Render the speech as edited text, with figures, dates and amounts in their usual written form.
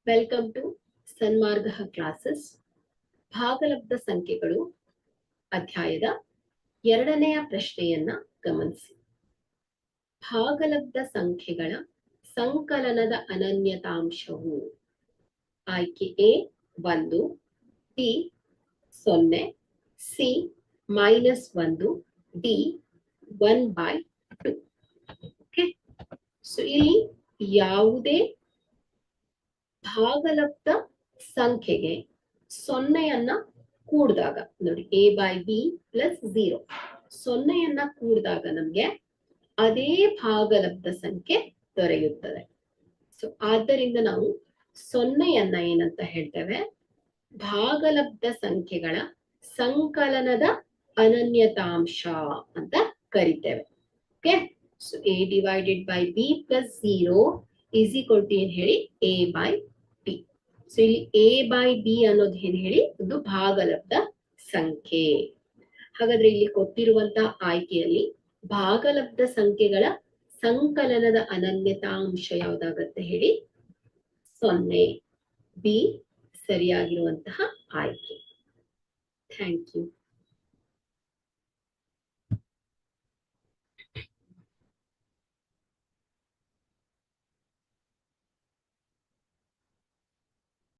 Welcome to Sanmarga classes. ಭಾಗಲಬ್ಧ ಸಂಖ್ಯೆಗಳು ಅಧ್ಯಾಯದ 2ನೆಯ ಪ್ರಶ್ನೆಯನ್ನ ಗಮನಿಸಿ. ಭಾಗಲಬ್ಧ ಸಂಖ್ಯೆಗಳ ಸಂಕಲನದ ಅನನ್ಯತಾಂಶವು ಆಯ್ಕೆ A 1, B 0, C -1, D 1/2. Okay, so ಇಲ್ಲಿ ಯಾವುದೇ ಭಾಗಲಬ್ಧ ಸಂಖ್ಯೆಗೆ 0ಯನ್ನ ಕೂಡಿದಾಗ ನೋಡಿ, a/b + 0 0ಯನ್ನ ಕೂಡಿದಾಗ ನಮ್ಗೆ ಅದೇ ಭಾಗಲಬ್ಧ ಸಂಖ್ಯೆ ದೊರೆಯುತ್ತದೆ. ಸೊ ಆದ್ದರಿಂದ ನಾವು 0ಯನ್ನ ಏನಂತ ಹೇಳ್ತೇವೆ? ಭಾಗಲಬ್ಧ ಸಂಖ್ಯೆಗಳ ಸಂಕಲನದ ಅನನ್ಯತಾಂಶ ಅಂತ ಕರಿತೇವೆ. ಓಕೆ, ಸೊ a/b + 0 = ಏನ್ ಹೇಳಿ? a/b. ಸೊ ಇಲ್ಲಿ a/b ಅನ್ನೋದು ಏನ್ ಹೇಳಿ? ಒಂದು ಭಾಗಲಬ್ಧ ಸಂಖ್ಯೆ. ಹಾಗಾದ್ರೆ ಇಲ್ಲಿ ಕೊಟ್ಟಿರುವಂತಹ ಆಯ್ಕೆಯಲ್ಲಿ ಭಾಗಲಬ್ಧ ಸಂಖ್ಯೆಗಳ ಸಂಕಲನದ ಅನನ್ಯತಾಂಶ ಯಾವ್ದಾಗತ್ತೆ ಹೇಳಿ? 0. ಬಿ ಸರಿಯಾಗಿರುವಂತಹ ಆಯ್ಕೆ. Thank you.